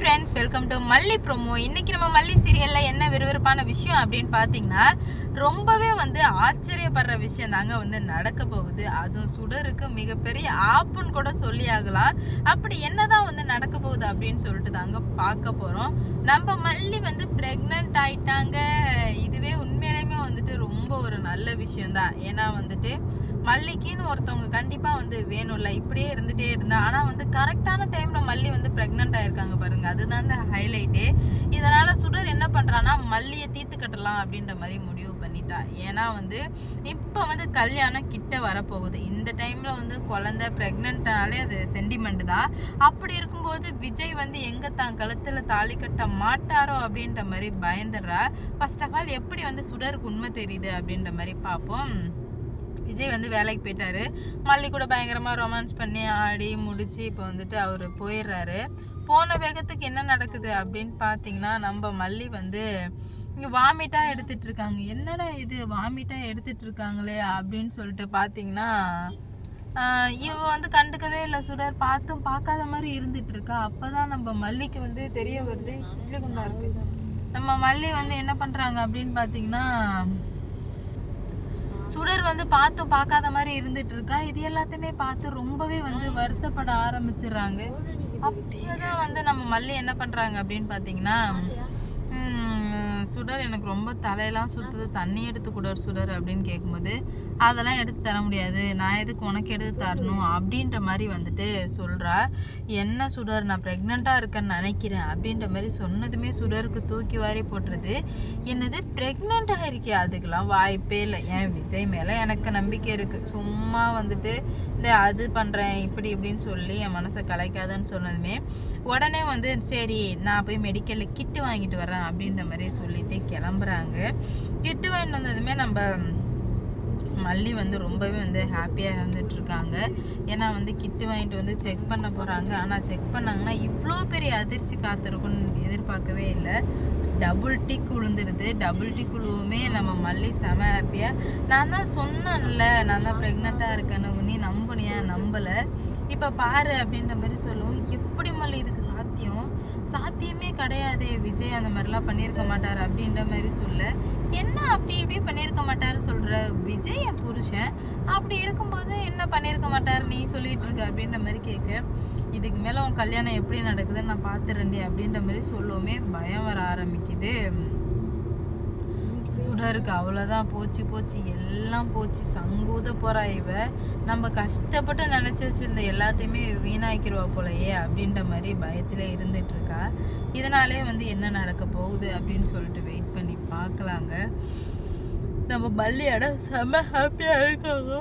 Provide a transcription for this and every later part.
Friends, welcome to மல்லி promo. இன்னைக்கு நம்ம மல்லி சீரியல்ல என்ன விறுவிறுப்பான விஷயம் அப்படின்னு பார்த்தீங்கன்னா, ரொம்பவே ஆச்சரியப்படுற விஷயம் தாங்க நடக்க போகுது. அதுவும் சுடருக்கு மிகப்பெரிய ஆப்புன்னு கூட சொல்லி ஆகலாம். அப்படி என்னதான் நடக்க போகுது அப்படின்னு சொல்லிட்டு தாங்க பார்க்க போறோம். நம்ம மல்லி பிரெக்னன்ட் ஆயிட்டாங்க. இதுவே உண்மையிலுமே ரொம்ப ஒரு நல்ல விஷயம் தான். ஏன்னா மல்லிக்குன்னு ஒருத்தவங்க கண்டிப்பா வேணும்ல. இப்படியே இருந்துட்டே இருந்தா ஆனா கரெக்டான டைம்ல மல்லி பிரெக்னன்ட் ஆயிருக்காங்க பாருங்க. அதுதான் ஹைலைட்டே. இதனால சுடர் என்ன பண்றான்னா, மல்லியை தீர்த்து கட்டலாம் அப்படின்ற மாதிரி முடிவு பண்ணிட்டா. ஏன்னா இப்ப கல்யாணம் கிட்ட வரப்போகுது. இந்த டைம்ல குழந்தை பிரெக்னன்ட்னாலே அது சென்டிமெண்ட் தான். அப்படி இருக்கும்போது விஜய் எங்க தான் கழுத்துல தாலி கட்ட மாட்டாரோ அப்படின்ற மாதிரி பயந்துடுறா. ஃபர்ஸ்ட் ஆஃப் ஆல் எப்படி சுடருக்கு உண்மை தெரியுது அப்படின்ற மாதிரி பார்ப்போம். விஜய் வேலைக்கு போயிட்டாரு. மல்லி கூட பயங்கரமாக ரொமான்ஸ் பண்ணி ஆடி முடிச்சு இப்போ அவர் போயிடுறாரு. போன வேகத்துக்கு என்ன நடக்குது அப்படின்னு பார்த்தீங்கன்னா, நம்ம மல்லி இங்கே வாமிட்டாக எடுத்துட்டு இருக்காங்க. என்னடா இது வாமிட்டாக எடுத்துட்டு இருக்காங்களே அப்படின்னு சொல்லிட்டு பார்த்தீங்கன்னா, இவ கண்டுக்கவே இல்லை. சுடர் பார்த்தும் பார்க்காத மாதிரி இருந்துட்டு இருக்கா. அப்போதான் நம்ம மல்லிக்கு தெரிய வருது இட்லி குண்டா இருக்கு. நம்ம மல்லி என்ன பண்ணுறாங்க அப்படின்னு பார்த்தீங்கன்னா, சுடர் பார்த்தும் பார்க்காத மாதிரி இருந்துட்டு இருக்கா. இது எல்லாத்தையுமே பார்த்து ரொம்பவே வருத்தப்பட ஆரம்பிச்சிடுறாங்க. அப்பதான் நம்ம மல்லி என்ன பண்றாங்க அப்படின்னு பார்த்தீங்கன்னா, சுடர் எனக்கு ரொம்ப தலையெல்லாம் சுற்றுது, தண்ணி எடுத்து கொடுர் சுடர் அப்படின்னு கேட்கும்போது, அதெல்லாம் எடுத்து தர முடியாது, நான் எதுக்கு உனக்கு எடுத்து தரணும் அப்படின்ற மாதிரி சொல்கிறா. என்ன சுடர், நான் ப்ரெக்னெண்ட்டாக இருக்கேன்னு நினைக்கிறேன் அப்படின்ற மாதிரி சொன்னதுமே சுடருக்கு தூக்கி வாரி போட்டுருது. என்னது ப்ரெக்னெண்ட்டாக இருக்கே? அதுக்கெல்லாம் வாய்ப்பே இல்லை. என் விஜய் மேலே எனக்கு நம்பிக்கை இருக்குது. சும்மா இந்த அது பண்ணுறேன் இப்படி இப்படின்னு சொல்லி என் மனசை கலைக்காதன்னு சொன்னதுமே உடனே சரி நான் போய் மெடிக்கலில் கிட்டு வாங்கிட்டு வரேன் அப்படின்ற மாதிரி சொல்லிட்டு கிளம்புறாங்க. கிட்டு வாங்கிட்டு வந்ததுமே நம்ம மல்லி ரொம்பவே ஹாப்பியாக இருந்துட்டு இருக்காங்க. ஏன்னா கிட்டு வாங்கிட்டு செக் பண்ண போகிறாங்க. ஆனால் செக் பண்ணாங்கன்னா இவ்வளோ பெரிய அதிர்ச்சி காத்திருக்குன்னு எதிர்பார்க்கவே இல்லை. டபுள் டிக் விழுந்துடுது. டபுள் டிக் விழுவுமே நம்ம மல்லி செம ஹாப்பியாக, நான் தான் சொன்னேன்ல நான் தான் ப்ரெக்னெண்ட்டாக இருக்கேன்னு, நீ நம்பினியா? நம்பலை, இப்போ பாரு அப்படின்ற மாதிரி சொல்லுவோம். எப்படி மல்லி இதுக்கு சாத்தியம்? சாத்தியமே கிடையாதே, விஜய் அந்த மாதிரிலாம் பண்ணியிருக்க மாட்டார் அப்படின்ற மாதிரி சொல்ல. என்ன அப்படி இப்படி பண்ணியிருக்க மாட்டார் சொல்கிற? விஜய் என் புருஷன், அப்படி இருக்கும்போது என்ன பண்ணியிருக்க மாட்டார் நீ சொல்லிட்டு இருக்க அப்படின்ற மாதிரி கேட்க, இதுக்கு மேலே உன் கல்யாணம் எப்படி நடக்குதுன்னு நான் பார்த்துறேன்டி அப்படின்ற மாதிரி சொல்லுவோமே பயம் வர ஆரம்பிக்குது சுடருக்கு. அவ்வளோதான், போச்சு போச்சு எல்லாம் போச்சு, சங்கூத போகிறா இவ. நம்ம கஷ்டப்பட்டு நினச்சி வச்சுருந்த எல்லாத்தையுமே வீணாக்கிடுவா போலையே அப்படின்ற மாதிரி பயத்தில் இருந்துட்டு இருக்கா. இதனாலே என்ன நடக்க போகுது அப்படின்னு சொல்லிட்டு வெயிட் பண்ணி பார்க்கலாங்க. நம்ம பள்ளியோட செம ஹாப்பியாக இருக்காங்க.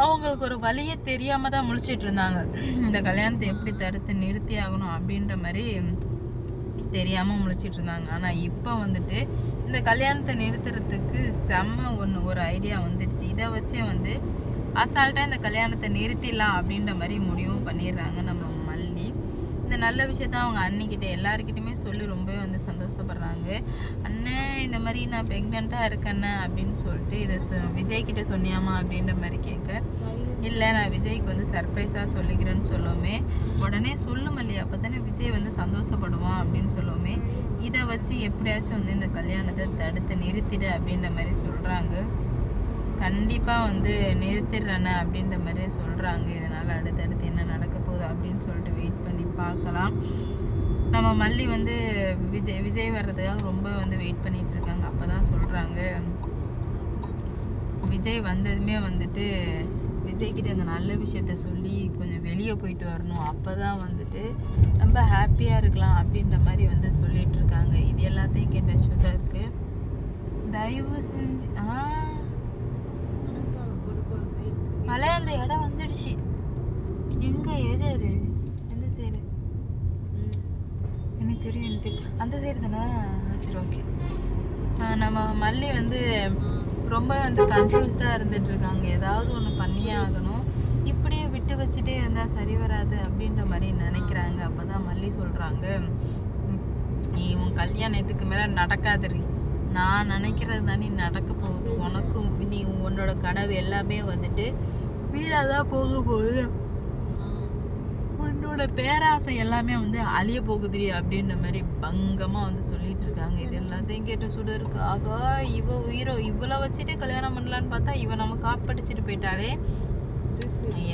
அவங்களுக்கு ஒரு வழியே தெரியாமல் தான் முழிச்சிட்டு இருந்தாங்க. இந்த கல்யாணத்தை எப்படி தடுத்து நிறுத்தி ஆகணும் அப்படின்ற மாதிரி தெரியாமல் முழிச்சிட்டு இருந்தாங்க. ஆனால் இப்போ இந்த கல்யாணத்தை நிறுத்துறதுக்கு செம்ம ஒரு ஐடியா வந்துடுச்சு. இதை வச்சே அசால்ட்டாக இந்த கல்யாணத்தை நிறுத்திடலாம் அப்படின்ற மாதிரி முடிவும் பண்ணிடுறாங்க நம்ம மல்லி. இந்த நல்ல விஷயத்த அவங்க அண்ணிக்கிட்ட எல்லாருக்கிட்டையுமே சொல்லி ரொம்பவே சந்தோஷப்படுறாங்க. அண்ணன் இந்த மாதிரி நான் ப்ரெக்னெண்ட்டாக இருக்கேண்ணே அப்படின்னு சொல்லிட்டு, இதை விஜய்கிட்ட சொன்னியாமா அப்படின்ற மாதிரி கேட்க, இல்லை நான் விஜய்க்கு சர்ப்ரைஸாக சொல்லிக்கிறேன்னு சொல்லுவோமே. உடனே சொல்லு மல்லி, அப்போ தானே விஜய் சந்தோஷப்படுவான் அப்படின்னு சொல்லுவோமே. இதை வச்சு எப்படியாச்சும் இந்த கல்யாணத்தை தடுத்து நிறுத்திடு அப்படின்ற மாதிரி சொல்கிறாங்க. கண்டிப்பாக நிறுத்திடுறேண்ணே அப்படின்ற மாதிரி சொல்கிறாங்க. இதனால் அடுத்தடுத்து என்ன நடக்க போகுது அப்படின்னு சொல்லிட்டு வெயிட் பண்ணி பார்க்கலாம். நம்ம மல்லி விஜய் வர்றதுக்காக ரொம்ப வெயிட் பண்ணிட்டு இருக்காங்க. அப்போ தான் சொல்கிறாங்க, விஜய் வந்ததுமே விஜய்கிட்ட அந்த நல்ல விஷயத்த சொல்லி கொஞ்சம் வெளியே போயிட்டு வரணும், அப்போ தான் ரொம்ப ஹாப்பியாக இருக்கலாம் அப்படின்ற மாதிரி சொல்லிட்டு இருக்காங்க. இது எல்லாத்தையும் கேட்ட சுடருக்கு தயவு செஞ்சு மழை அந்த இடம் வந்துடுச்சு. எங்க எதாரு எந்த சைடு? எனக்கு தெரியும் அந்த சைடு தானே. சரி, ஓகே. நம்ம மல்லி ரொம்ப கன்ஃபியூஸ்டாக இருந்துட்டு இருக்காங்க. ஏதாவது ஒன்று பண்ணியே ஆகணும், இப்படியே விட்டு வச்சுட்டே இருந்தால் சரி வராது அப்படின்ற மாதிரி நினைக்கிறாங்க. அப்போ தான் மல்லி சொல்கிறாங்க, உன் கல்யாணம் இதுக்கு மேலே நடக்காதுரி, நான் நினைக்கிறது தானே நடக்க போகுது. உனக்கும் நீ உன்னோட கனவு எல்லாமே வீடாக தான் போக போகுது. உன்னோட பேராசை எல்லாமே வந்து அழிய போகுது அப்படின்ற மாதிரி பங்கமா வந்து சொல்லிட்டு இருக்காங்க. இது எல்லாத்தையும் கேட்ட சுடருக்கு ஆகா இவ உயிரோ இவ்வளோ வச்சுட்டு கல்யாணம் பண்ணலான்னு பார்த்தா இவ நம்ம காப்படிச்சிட்டு போயிட்டாலே,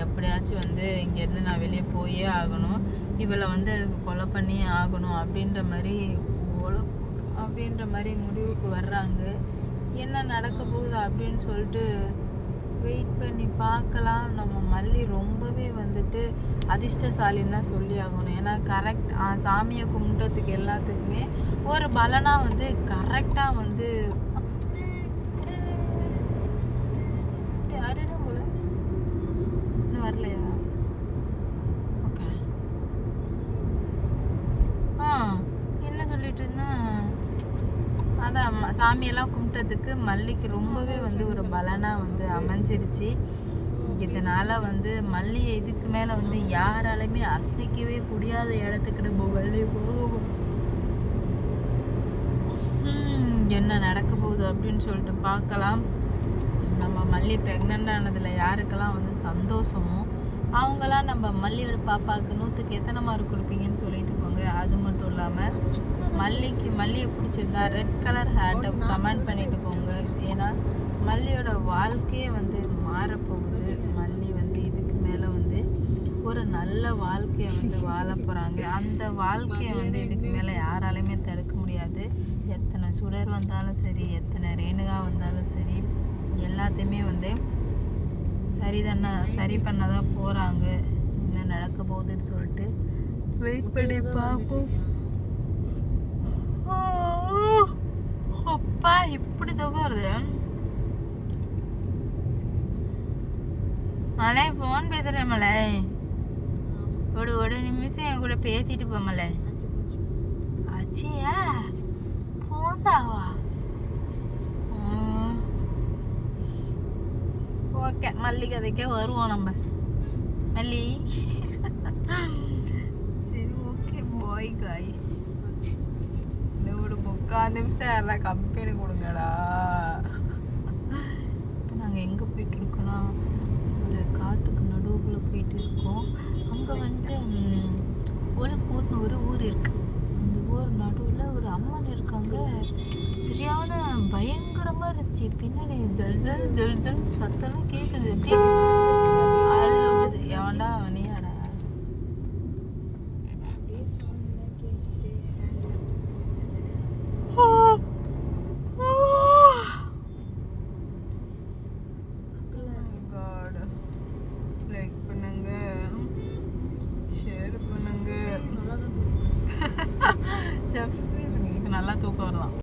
எப்படியாச்சும் வந்து இங்கேருந்து நான் வெளியே போயே ஆகணும், இவளை வந்து கொலை பண்ணியே ஆகணும் அப்படின்ற மாதிரி முடிவுக்கு வர்றாங்க. என்ன நடக்க போகுது அப்படின்னு சொல்லிட்டு வெயிட் பண்ணி பார்க்கலாம். நம்ம மல்லி ரொம்பவே வந்துட்டு அதிர்ஷ்டசாலின்னு தான் சொல்லி ஆகணும். ஏன்னா கரெக்ட் சாமியை கும்பிட்டதுக்கு எல்லாத்துக்குமே ஒரு பலனாக வந்து கரெக்டாக வந்து யாரும் போல இன்னும் வரலையா? ஓகே. என்ன சொல்லிட்டு இருந்தேன், அதான் சாமியெல்லாம் கும்பிட்டதுக்கு மல்லிக்கு ரொம்பவே வந்து ஒரு பலனாக வந்து அமைஞ்சிருச்சு. இதனால வந்து மல்லியை இதுக்கு மேலே வந்து யாராலுமே அசைக்கவே முடியாத இடத்துக்கு நம்ம மல்லி போகும். என்ன நடக்க போகுது அப்படின்னு சொல்லிட்டு பார்க்கலாம். நம்ம மல்லி ப்ரெக்னென்ட் ஆனதில் யாருக்கெல்லாம் வந்து சந்தோஷமோ அவங்களாம் நம்ம மல்லியோட பாப்பாவுக்கு 100க்கு எத்தனை மார்க் கொடுப்பீங்கன்னு சொல்லிட்டு போங்க. அது மட்டும் இல்லாமல் மல்லியை பிடிச்சிருந்தா ரெட் கலர் ஹேட்டை கமெண்ட் பண்ணிட்டு போங்க. ஏன்னா மல்லியோட வாழ்க்கையே வந்து மாறப்போகுது. மல்லி வந்து இதுக்கு மேலே வந்து ஒரு நல்ல வாழ்க்கையை வந்து வாழ போகிறாங்க. அந்த வாழ்க்கையை வந்து இதுக்கு மேலே யாராலையுமே தடுக்க முடியாது. எத்தனை சுடர் வந்தாலும் சரி, எத்தனை ரேணுகா வந்தாலும் சரி, எல்லாத்தையுமே வந்து சரி பண்ண தான் போகிறாங்க. என்ன நடக்க போகுதுன்னு சொல்லிட்டு வெயிட் பண்ணி பார்ப்போம். அப்பா இப்படி தூக்கம் வருது. மலை ஃபோன் பேசுகிறேன் மலை, ஒரு நிமிஷம் என் கூட பேசிட்டு போ மலை. ஆச்சியா போந்தாவா? ஓகே, மல்லி கதைக்கே வருவோம் நம்ம. மல்லி சரி ஓகே பாய் கைஸ். இன்னொரு 3/4 நிமிஷம் யாரெல்லாம் கம்பெனி கொடுங்கடா. இப்போ நாங்கள் எங்கே போயிட்டு இருக்கோன்னா ஒரு காட்டுக்கு நடுவுக்குள்ளே போயிட்டு இருக்கோம். அங்கே வந்துட்டு ஒலக்கூர்னு ஒரு ஊர் இருக்குது. அந்த ஊர் நடுவில் ஒரு அம்மன் இருக்காங்க. சரியான பயங்கரமாக இருந்துச்சு. பின்னாடி தல் சத்தம்லாம் கேட்குது. அப்படியே அழுது எவன்டா அவனியாடா. லைக் பண்ணுங்க, ஷேர் பண்ணுங்க, சப்ஸ்கிரைப் பண்ணிக்க. நல்லா தூக்கம் வரலாம்.